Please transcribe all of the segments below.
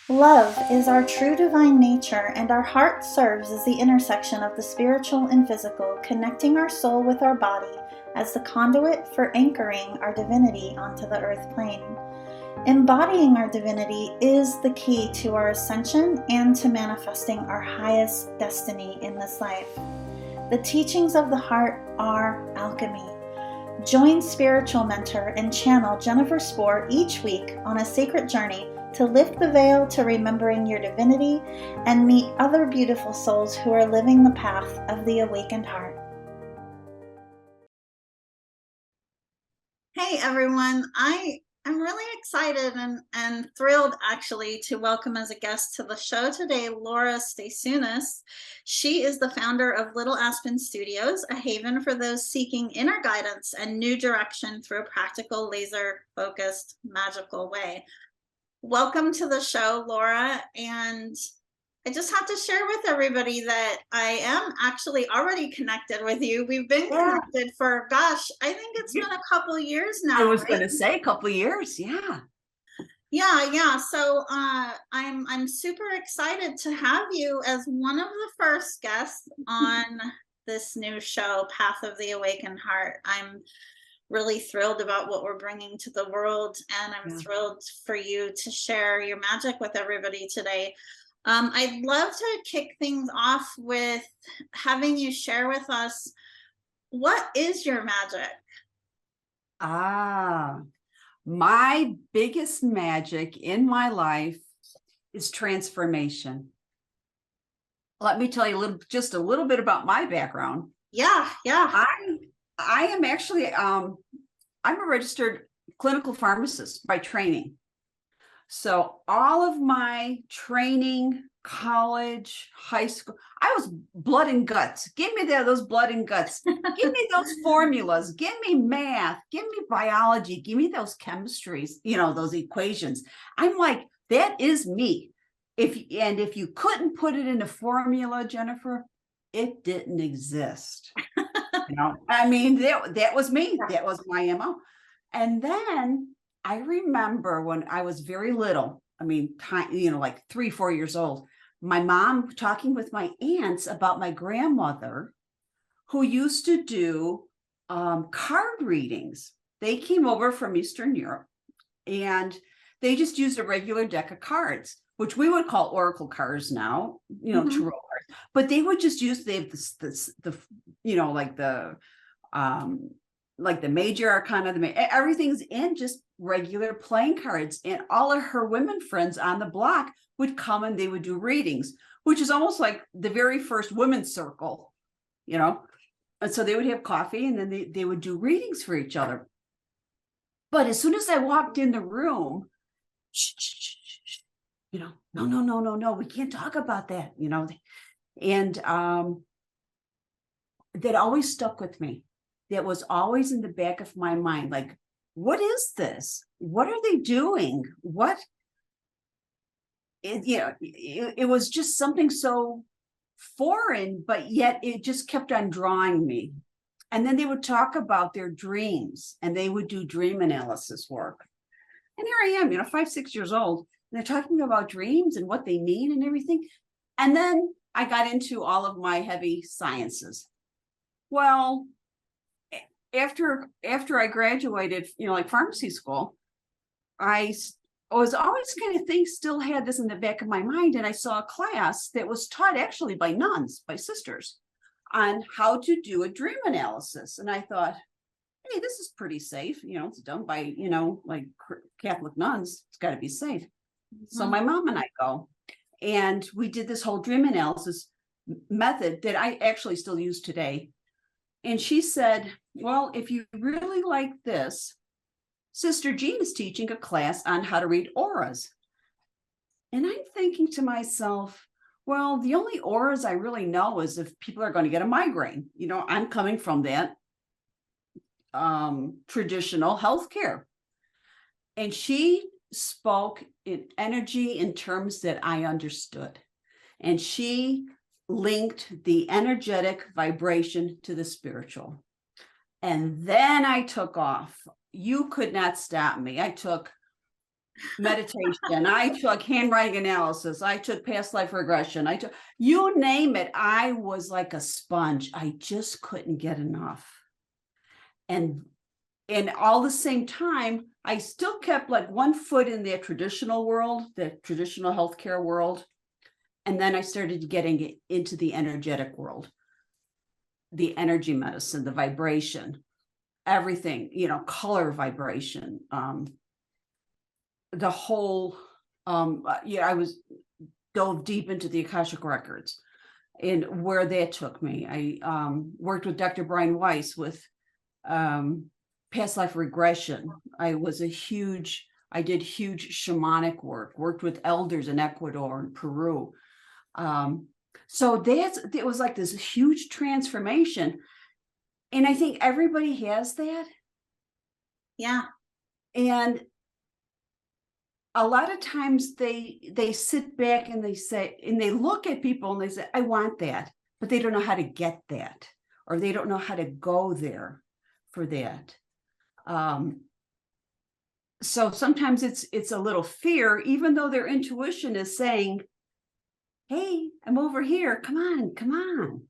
Love is our true divine nature, and our heart serves as the intersection of the spiritual and physical, connecting our soul with our body as the conduit for anchoring our divinity onto the earth plane. Embodying our divinity is the key to our ascension and to manifesting our highest destiny in this life. The teachings of the heart are alchemy. Join spiritual mentor and channel Jennifer Spohr each week on a sacred journey to lift the veil to remembering your divinity and meet other beautiful souls who are living the path of the awakened heart. Hey everyone, I'm really excited and thrilled actually to welcome as a guest to the show today Laura Staisiunas. She is the founder of Little Aspen Studios, a haven for those seeking inner guidance and new direction through a practical, laser-focused, magical way. Welcome to the show, Laura, and I just have to share with everybody that I am actually already connected with you. We've been connected for, gosh, I think it's been a couple years now. I was going to say a couple of years. Yeah. Yeah. So I'm super excited to have you as one of the first guests on this new show, Path of the Awakened Heart. I'm really thrilled about what we're bringing to the world, and I'm thrilled for you to share your magic with everybody today. I'd love to kick things off with having you share with us, what is your magic? My biggest magic in my life is transformation. Let me tell you just a little bit about my background. Yeah. I am actually, I'm a registered clinical pharmacist by training. So all of my training, college, high school, I was blood and guts. Give me those blood and guts. Give me those formulas. Give me math. Give me biology. Give me those chemistries, those equations. I'm like, that is me. If you couldn't put it in a formula, Jennifer, it didn't exist. I mean, that was me. That was my MO. And then I remember when I was very little, like 3-4 years old, my mom talking with my aunts about my grandmother who used to do card readings. They came over from Eastern Europe and they just used a regular deck of cards, which we would call oracle cards now, tarot cards, but they would just use, they have like the major arcana, everything's in just regular playing cards. And all of her women friends on the block would come and they would do readings, which is almost like the very first women's circle, and so they would have coffee and then they would do readings for each other. But as soon as I walked in the room, no, we can't talk about that, and that always stuck with me. That was always in the back of my mind, like, what is this? What are they doing? It was just something so foreign, but yet it just kept on drawing me. And then they would talk about their dreams and they would do dream analysis work. And here I am, 5-6 years old, and they're talking about dreams and what they mean and everything. And then I got into all of my heavy sciences. Well, after I graduated, like pharmacy school, I was always kind of still had this in the back of my mind. And I saw a class that was taught actually by nuns, by sisters, on how to do a dream analysis. And I thought, hey, this is pretty safe. It's done by, like Catholic nuns. It's got to be safe. So my mom and I go, and we did this whole dream analysis method that I actually still use today. And she said, well, if you really like this, Sister Jean is teaching a class on how to read auras. And I'm thinking to myself, well, the only auras I really know is if people are going to get a migraine. I'm coming from that traditional healthcare. And she spoke in energy in terms that I understood. And she linked the energetic vibration to the spiritual. And then I took off. You could not stop me. I took meditation. I took handwriting analysis. I took past life regression. I took, you name it. I was like a sponge. I just couldn't get enough. And all the same time, I still kept like one foot in the traditional world, the traditional healthcare world. And then I started getting into the energetic world, the energy medicine, the vibration, everything, color vibration, the whole, I was dove deep into the Akashic records and where that took me. I worked with Dr. Brian Weiss with past life regression. I did huge shamanic work, worked with elders in Ecuador and Peru. So it was like this huge transformation. And I think everybody has that. Yeah. And a lot of times they sit back and they say, and they look at people and they say, I want that, but they don't know how to get that, or they don't know how to go there for that. So sometimes it's a little fear, even though their intuition is saying, hey, I'm over here. Come on.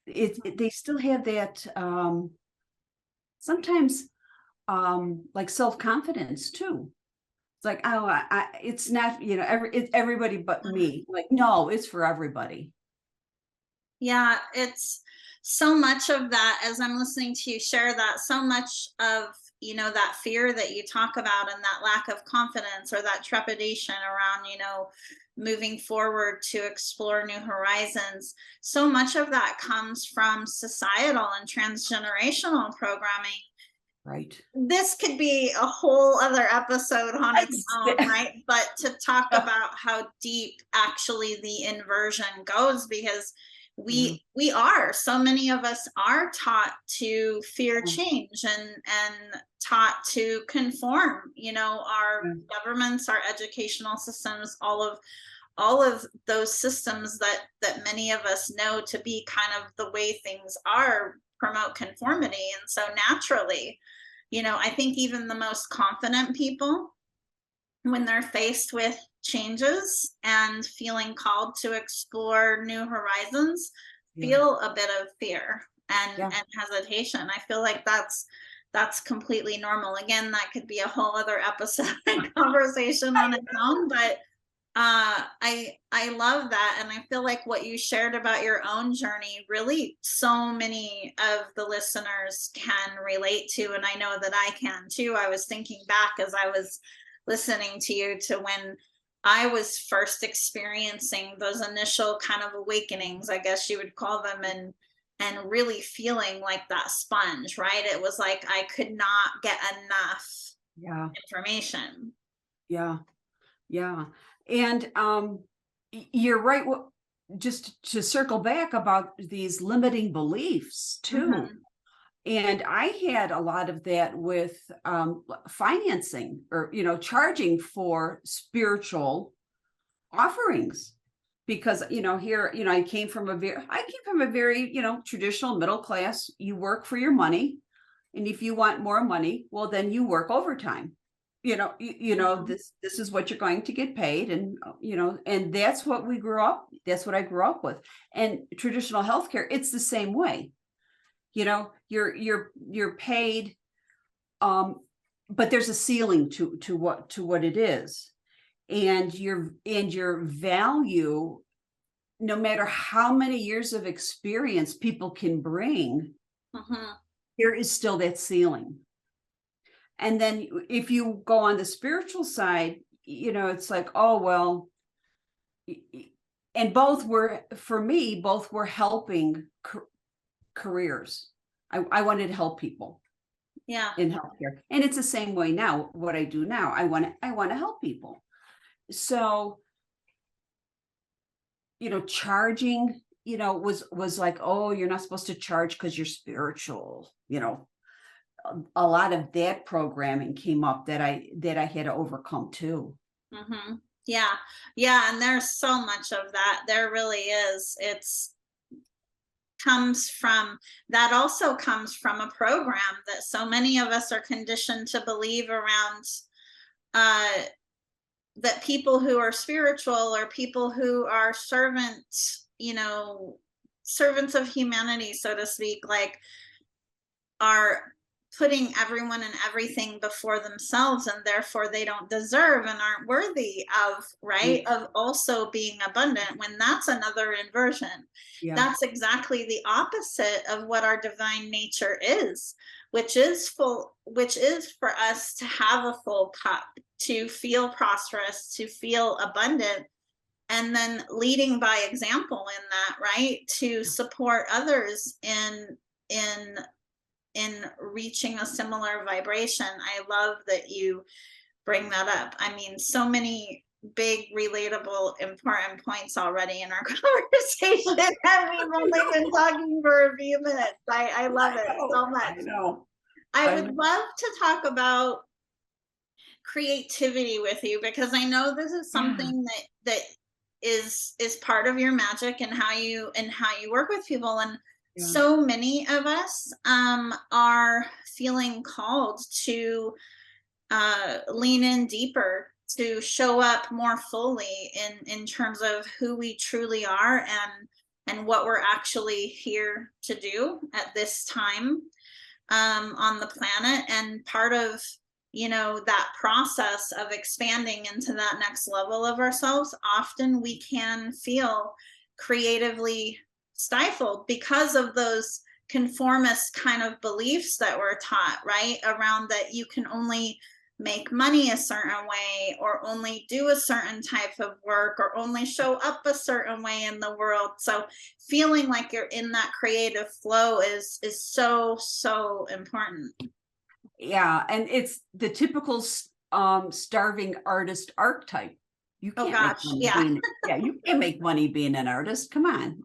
They still have that, sometimes, like self-confidence too. It's like, oh, it's not, it's everybody but me. Like, no, it's for everybody. Yeah, it's so much of that, as I'm listening to you share that, so much of, that fear that you talk about and that lack of confidence or that trepidation around, moving forward to explore new horizons. So much of that comes from societal and transgenerational programming. Right. This could be a whole other episode on its own, right? But to talk about how deep actually the inversion goes, because we are, so many of us are taught to fear change and taught to conform, our governments, our educational systems, all of those systems that many of us know to be kind of the way things are, promote conformity. And so naturally, I think even the most confident people, when they're faced with changes and feeling called to explore new horizons, feel a bit of fear and hesitation. I feel like that's completely normal. Again, that could be a whole other episode and conversation on its own, but I love that. And I feel like what you shared about your own journey, really so many of the listeners can relate to. And I know that I can too. I was thinking back as I was listening to you to when I was first experiencing those initial kind of awakenings, I guess you would call them, and really feeling like that sponge, right? It was like I could not get enough information. Yeah. And you're right. Just to circle back about these limiting beliefs too. And I had a lot of that with financing or, charging for spiritual offerings. Because, here, I came from a very, traditional middle class. You work for your money. And if you want more money, well, then you work overtime. This is what you're going to get paid. And, and that's what that's what I grew up with. And traditional healthcare, it's the same way. You're paid, but there's a ceiling to what it is. And your value, no matter how many years of experience people can bring, there is still that ceiling. And then if you go on the spiritual side, it's like, oh, well, and both were helping careers. I wanted to help people in healthcare. And it's the same way now, what I do now, I want to help people. So, charging, was like, oh, you're not supposed to charge because you're spiritual, a lot of that programming came up that I had to overcome too. Yeah. And there's so much of that. There really is. Also comes from a program that so many of us are conditioned to believe around that people who are spiritual or people who are servants, servants of humanity, so to speak, like, are putting everyone and everything before themselves, and therefore they don't deserve and aren't worthy of, right, of also being abundant, when that's another inversion. Yeah. That's exactly the opposite of what our divine nature is, which is for us to have a full cup, to feel prosperous, to feel abundant, and then leading by example in that, right, to support others in reaching a similar vibration. I love that you bring that up. I mean, so many big, relatable, important points already in our conversation, and we've only been talking for a few minutes. I love it so much. I know. I would love to talk about creativity with you, because I know this is something that is part of your magic and how you work with people. And so many of us are feeling called to lean in deeper, to show up more fully in terms of who we truly are, and what we're actually here to do at this time on the planet. And part of that process of expanding into that next level of ourselves, often we can feel creatively stifled because of those conformist kind of beliefs that we're taught, right, around that you can only make money a certain way, or only do a certain type of work, or only show up a certain way in the world. So feeling like you're in that creative flow is so important. Yeah, and it's the typical starving artist archetype. You can't make money you can't make money being an artist. Come on,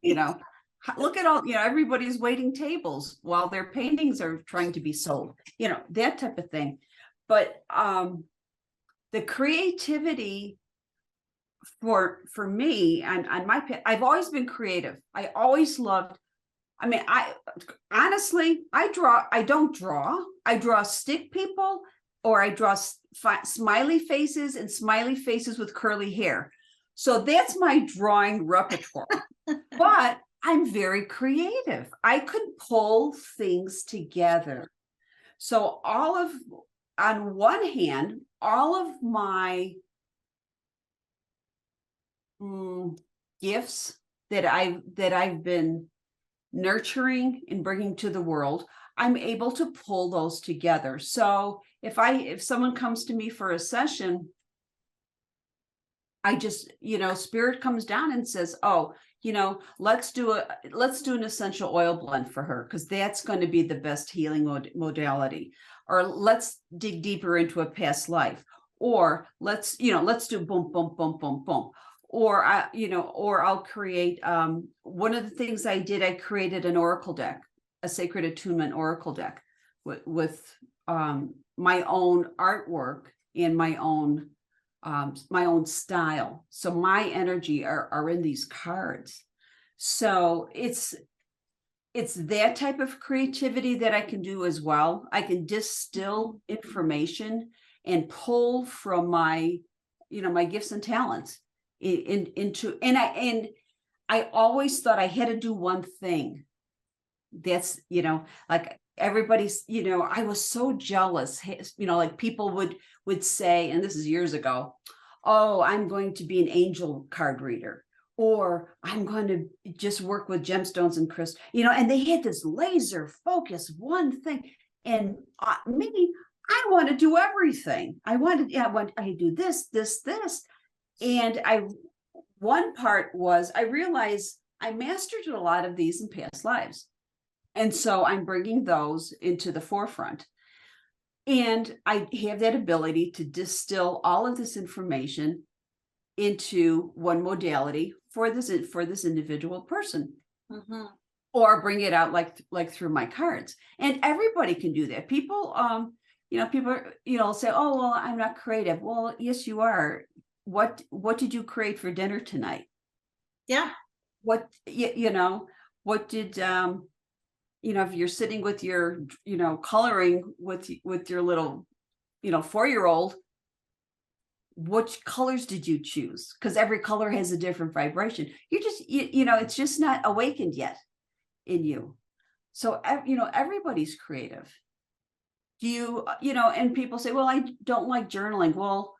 look at all, everybody's waiting tables while their paintings are trying to be sold, that type of thing. But the creativity for me and on my I've always been creative. I always loved. I mean, I don't draw. I draw stick people, or I draw smiley faces and smiley faces with curly hair. So that's my drawing repertoire. But I'm very creative. I could pull things together. So on one hand, all of my gifts that I've been nurturing and bringing to the world, I'm able to pull those together. So if someone comes to me for a session, I just, spirit comes down and says, oh, let's do an essential oil blend for her, because that's going to be the best healing modality. Or let's dig deeper into a past life. Or let's do boom, boom, boom, boom, boom. Or I'll create one of the things I did. I created an oracle deck, a sacred attunement oracle deck with my own artwork and my own style. So my energy are in these cards. So it's that type of creativity that I can do as well. I can distill information and pull from my gifts and talents into, and I always thought I had to do one thing. That's, like everybody's, I was so jealous, like people would say, and this is years ago, oh, I'm going to be an angel card reader, or I'm going to just work with gemstones and crystals, and they had this laser focus, one thing. And me, I want to do everything. I do this. And one part was, I realized I mastered a lot of these in past lives. And so I'm bringing those into the forefront. And I have that ability to distill all of this information into one modality for this individual person. Mm-hmm. Or bring it out like through my cards. And everybody can do that. People, people, say, oh, well, I'm not creative. Well, yes, you are. What did you create for dinner tonight? Yeah. What did, if you're sitting with your, coloring with your little, 4-year-old, which colors did you choose? Because every color has a different vibration. You're just, you know, it's just not awakened yet in you. So, you know, everybody's creative. Do you, you know, and people say, well, I don't like journaling. Well,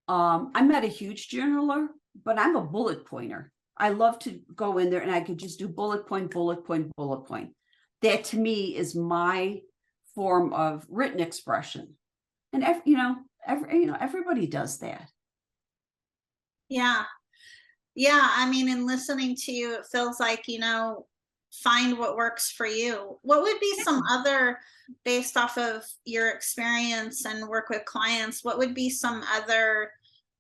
I'm not a huge journaler, but I'm a bullet pointer. I love to go in there and I could just do bullet point, bullet point, bullet point. That to me is my form of written expression. And you know, everybody does that. Yeah. Yeah. I mean, in listening to you, it feels like, you know, find what works for you. What would be some other, based off of your experience and work with clients, what would be some other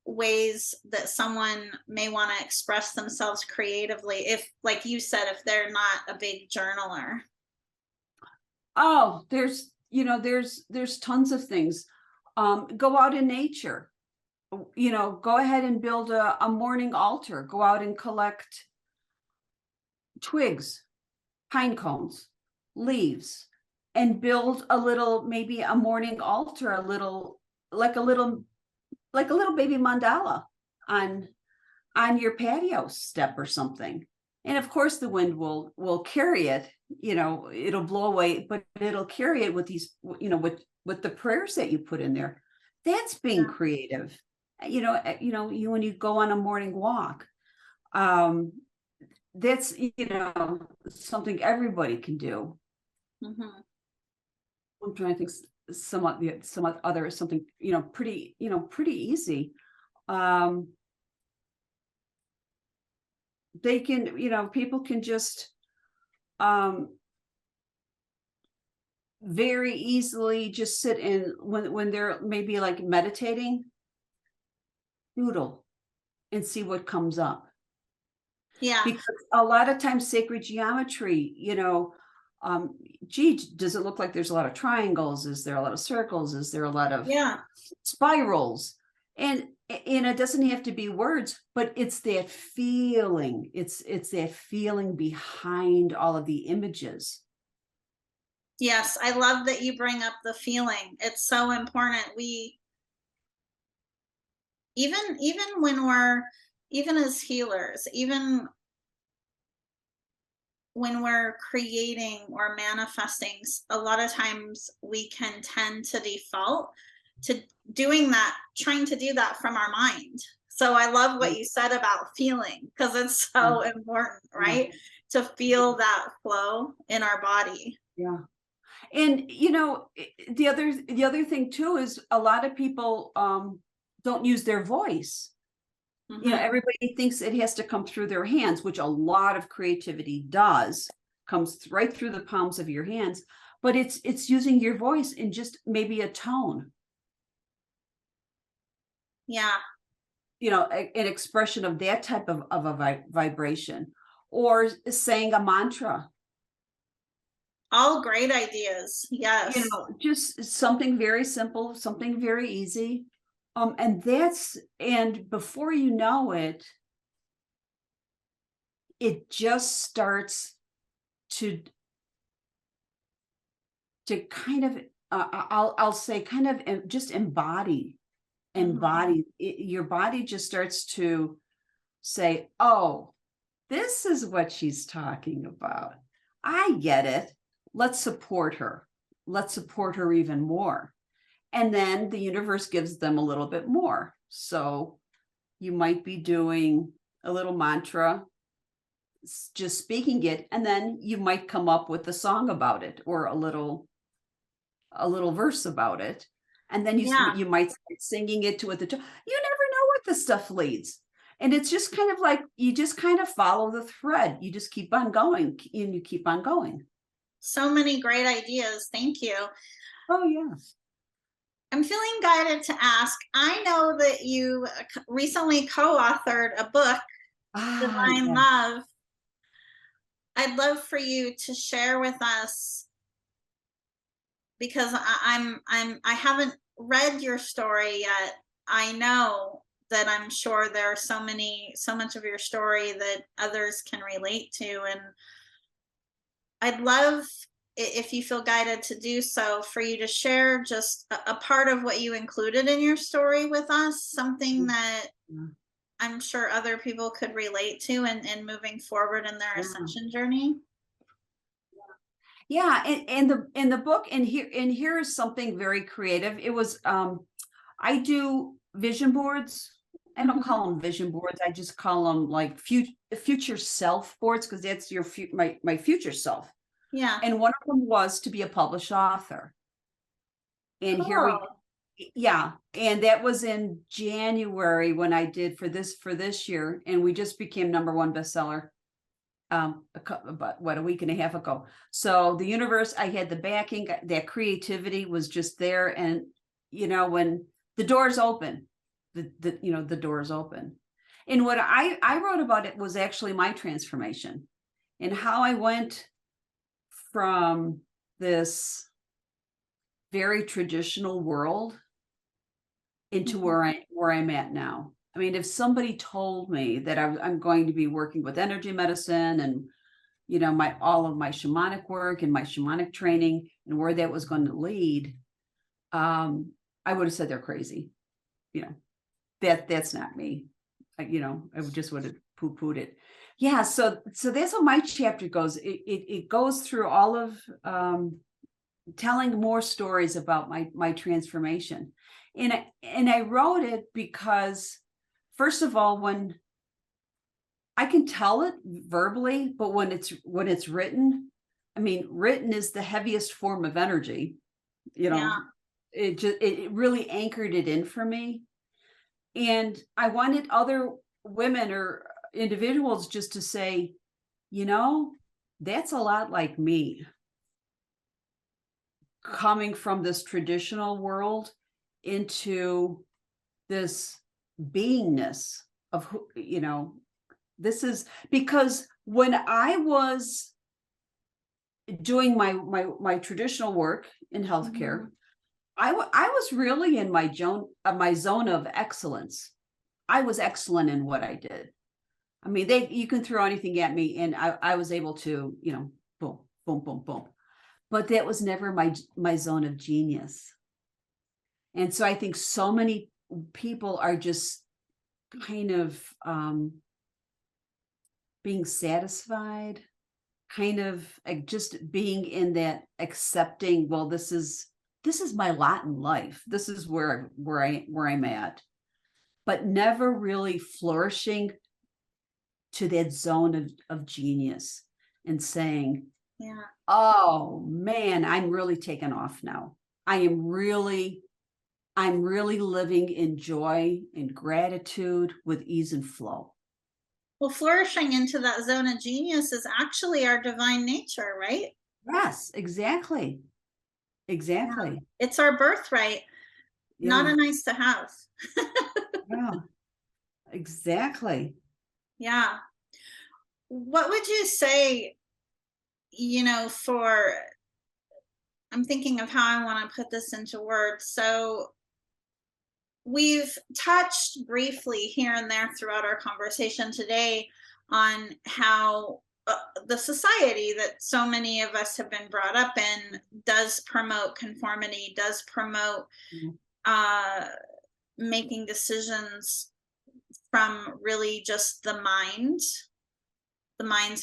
ways that someone may want to express themselves creatively, if, like you said, if they're not a big journaler? Oh, there's, you know, there's tons of things. Go out in nature. You know, go ahead and build a morning altar. Go out and collect twigs, pine cones, leaves, and build a little, maybe a morning altar, a little, like a little baby mandala on your patio step or something. And of course the wind will carry it, you know, it'll blow away, but it'll carry it with these, you know, with the prayers that you put in there. That's being creative. You know, you, when you go on a morning walk, that's, you know, something everybody can do. Mm-hmm. I'm trying to think somewhat other, something, you know, pretty easy. They can, you know, people can just very easily just sit in, when they're maybe like meditating, doodle and see what comes up. Yeah. Because a lot of times sacred geometry, you know, gee, does it look like there's a lot of triangles? Is there a lot of circles? Is there a lot of spirals? And it doesn't have to be words, but it's that feeling. It's that feeling behind all of the images. Yes, I love that you bring up the feeling. It's so important. We even when we're, even as healers, even when we're creating or manifesting, a lot of times we can tend to default to doing that, trying to do that from our mind. So I love what you said about feeling, because it's so important, right? To feel that flow in our body. Yeah. And you know, the other thing too is a lot of people don't use their voice. You know, everybody thinks it has to come through their hands, which a lot of creativity does, comes right through the palms of your hands, but it's using your voice in just maybe a tone. Yeah. You know, an expression of that type of a vibration, or saying a mantra. All great ideas. Yes. You know, just something very simple, something very easy. And before you know it, it just starts to kind of, I'll say kind of just embody. Your body just starts to say, oh, this is what she's talking about. I get it. Let's support her. Let's support her even more. And then the universe gives them a little bit more. So you might be doing a little mantra, just speaking it, and then you might come up with a song about it, or a little verse about it. And then you might start singing it to it. You never know what the stuff leads. And it's just kind of like, you just kind of follow the thread. You just keep on going, and you keep on going. So many great ideas. Thank you. Oh, yes. I'm feeling guided to ask, I know that you recently co-authored a book, Divine Love. I'd love for you to share with us, because I haven't read your story yet. I know that I'm sure there are so much of your story that others can relate to, and I'd love if you feel guided to do so, for you to share just a part of what you included in your story with us, something that Yeah. I'm sure other people could relate to and moving forward in their Yeah. ascension journey. Yeah, in the book, and here is something very creative. It was I do vision boards. I don't call them vision boards. I just call them like future self boards, because that's your my future self. Yeah. And one of them was to be a published author. And here we, Cool. yeah, and that was in January when I did for this year, and we just became #1 bestseller about a week and a half ago. So the universe, I had the backing, that creativity was just there. And when the doors open, the doors open. And what I wrote about it was actually my transformation, and how I went from this very traditional world into where I'm at now. I mean, if somebody told me that I'm going to be working with energy medicine and all of my shamanic work and my shamanic training and where that was going to lead, I would have said they're crazy. That's not me. I would have poo-pooed it. Yeah, so that's how my chapter goes. It goes through all of telling more stories about my transformation. And I wrote it because, first of all, when I can tell it verbally, but when it's written, I mean, written is the heaviest form of energy. Yeah. It really anchored it in for me. And I wanted other women or individuals just to say, that's a lot like me, coming from this traditional world into this beingness of who, this is because when I was doing my traditional work in healthcare, I was really in my zone of excellence. I was excellent in what I did. I mean, you can throw anything at me, and I was able to, boom, boom, boom, boom. But that was never my zone of genius. And so I think so many people are just kind of being satisfied, kind of like just being in that accepting, well, this is my lot in life. This is where I'm at, but never really flourishing to that zone of genius and saying, Yeah. oh man, I'm really taking off now. I'm really living in joy and gratitude with ease and flow. Well, flourishing into that zone of genius is actually our divine nature, right? Yes, exactly. Exactly. Yeah. It's our birthright, not Yeah. a nice to have. Yeah. Exactly. Yeah. What would you say, for, I'm thinking of how I want to put this into words. So we've touched briefly here and there throughout our conversation today on how the society that so many of us have been brought up in does promote conformity, does promote uh, making decisions from really just the mind's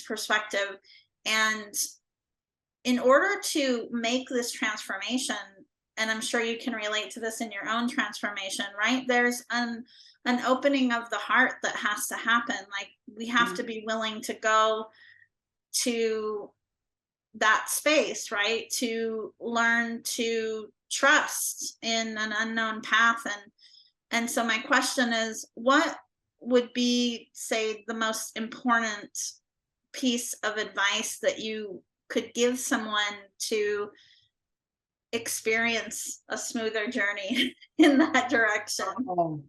perspective. And in order to make this transformation, and I'm sure you can relate to this in your own transformation, right? There's an opening of the heart that has to happen. Like, we have to be willing to go to that space, right? To learn to trust in an unknown path. And so my question is, what would be, say, the most important piece of advice that you could give someone to experience a smoother journey in that direction? Oh.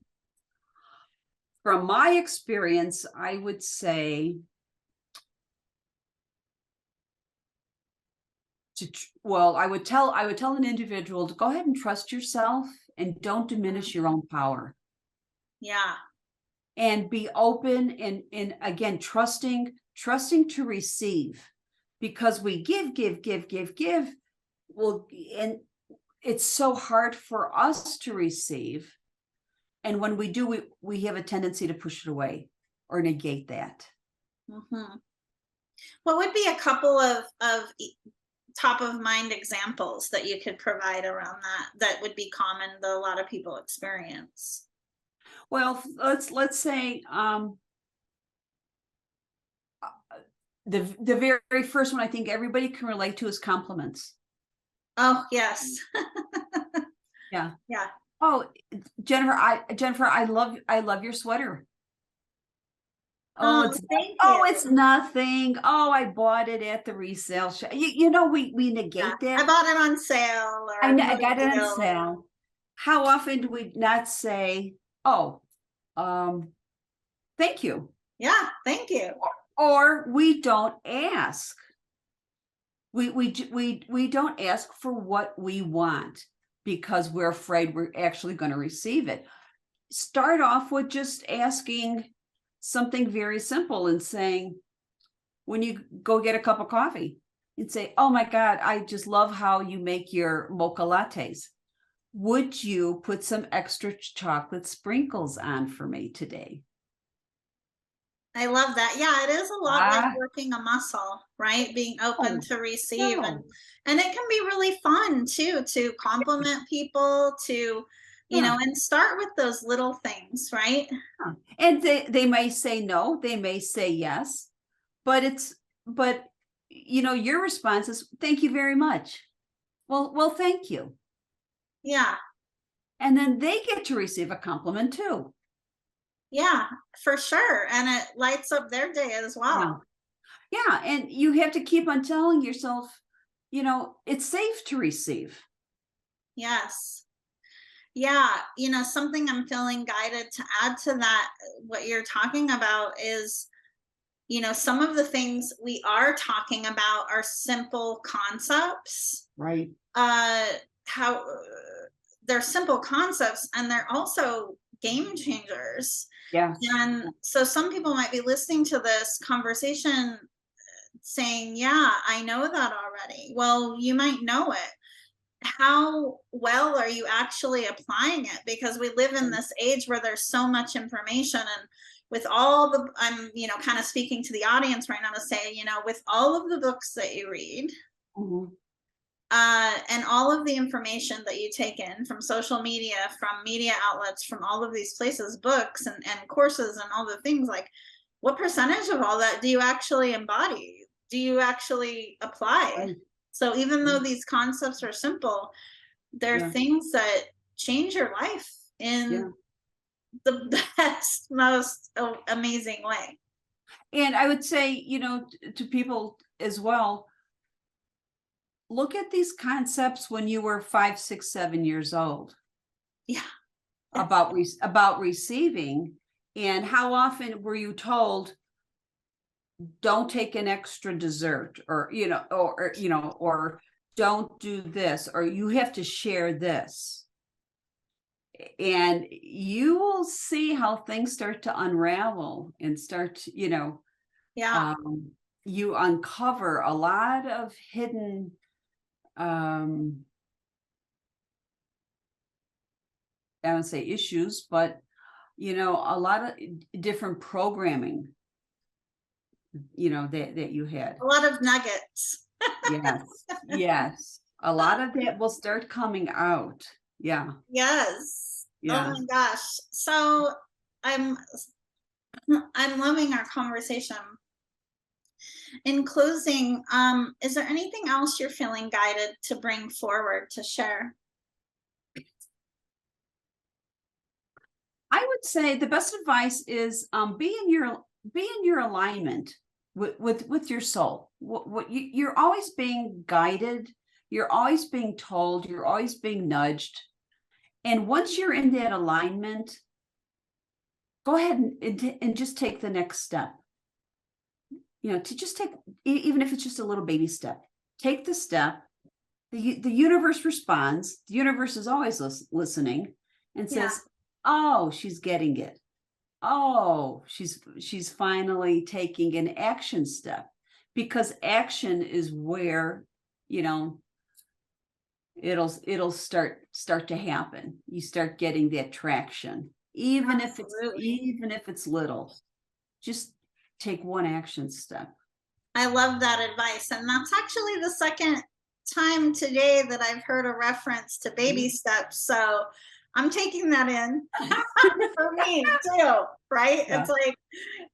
From my experience, I would say I would tell an individual to go ahead and trust yourself and don't diminish your own power. Yeah. And be open and again, trusting to receive. because we give. Well, and it's so hard for us to receive. And when we do, we have a tendency to push it away or negate that. Mm-hmm. What would be a couple of top of mind examples that you could provide around that would be common that a lot of people experience? Well, let's say the very first one I think everybody can relate to is compliments. Oh, yes. Yeah. Yeah. Oh, Jennifer, I love your sweater. Oh, thank you. Oh, it's nothing. Oh, I bought it at the resale shop. We negate that. I bought it on sale. Or I got it on sale. How often do we not say, oh, thank you? Yeah, thank you. Or we don't ask. We don't ask for what we want because we're afraid we're actually going to receive it. Start off with just asking something very simple and saying, when you go get a cup of coffee, and say, oh my God, I just love how you make your mocha lattes. Would you put some extra chocolate sprinkles on for me today? I love that. Yeah, it is a lot like working a muscle, right? Being open to receive. And it can be really fun too, to compliment people, to, and start with those little things, right? And they may say no, they may say yes, but your response is, thank you very much. Well, thank you. Yeah. And then they get to receive a compliment too. Yeah, for sure. And it lights up their day as well. Yeah. And you have to keep on telling yourself, it's safe to receive. Yes. Yeah. Something I'm feeling guided to add to that, what you're talking about is, some of the things we are talking about are simple concepts. Right. How they're simple concepts, and they're also game changers. Yeah. And so some people might be listening to this conversation saying, yeah, I know that already. Well, you might know it. How well are you actually applying it? Because we live in this age where there's so much information, and with all the, I'm, kind of speaking to the audience right now to say, with all of the books that you read, and all of the information that you take in from social media, from media outlets, from all of these places, books and courses and all the things, like, what percentage of all that do you actually embody? Do you actually apply? Right. So even though these concepts are simple, they're things that change your life in the best, most amazing way. And I would say, to people as well, look at these concepts when you were 5, 6, 7 years old. Yeah. About receiving, and how often were you told, don't take an extra dessert, or don't do this, or you have to share this. And you will see how things start to unravel and start to, you uncover a lot of hidden I don't say issues, but a lot of different programming, that you had. A lot of nuggets. Yes. A lot of that will start coming out. Yeah. Yes. Yeah. Oh my gosh. So I'm loving our conversation. In closing, is there anything else you're feeling guided to bring forward to share? I would say the best advice is be in your alignment with your soul. You're always being guided, you're always being told, you're always being nudged. And once you're in that alignment, go ahead and just take the next step. To just take, even if it's just a little baby step, take the step. The universe responds. The universe is always listening and says, oh, she's getting it. Oh, she's finally taking an action step. because action is where, it'll start to happen. You start getting that traction, even if it's little. Just take one action step. I love that advice. And that's actually the second time today that I've heard a reference to baby steps. So I'm taking that in for me too, right? Yeah. It's like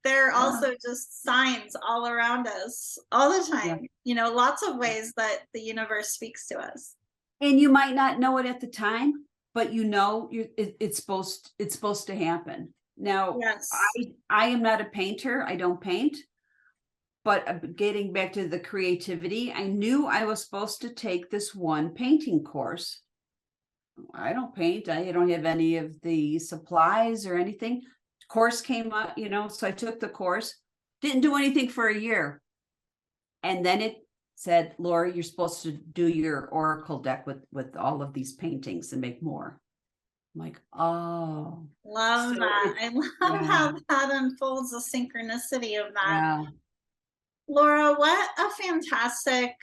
there are also just signs all around us all the time, lots of ways that the universe speaks to us. And you might not know it at the time, but it's supposed to happen. Now, yes. I am not a painter. I don't paint. But getting back to the creativity, I knew I was supposed to take this one painting course. I don't paint. I don't have any of the supplies or anything. Course came up, so I took the course. Didn't do anything for a year. And then it said, Laura, you're supposed to do your oracle deck with all of these paintings and make more. I'm like, oh. Love that. I love how that unfolds, the synchronicity of that. Yeah. Laura, what a fantastic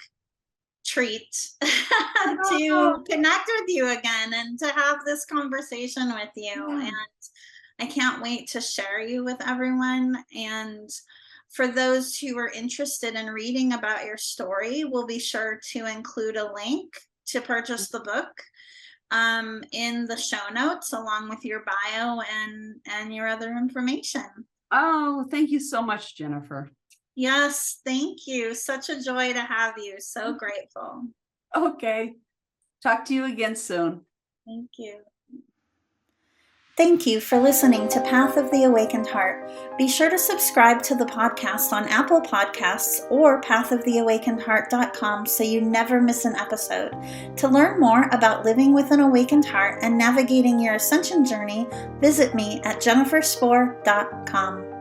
treat to connect with you again and to have this conversation with you. And I can't wait to share you with everyone. And for those who are interested in reading about your story, we'll be sure to include a link to purchase the book in the show notes, along with your bio and your other information. Oh, thank you so much, Jennifer. Yes, thank you. Such a joy to have you. So grateful. Okay. Talk to you again soon. Thank you. Thank you for listening to Path of the Awakened Heart. Be sure to subscribe to the podcast on Apple Podcasts or pathoftheawakenedheart.com so you never miss an episode. To learn more about living with an awakened heart and navigating your ascension journey, visit me at jenniferspore.com.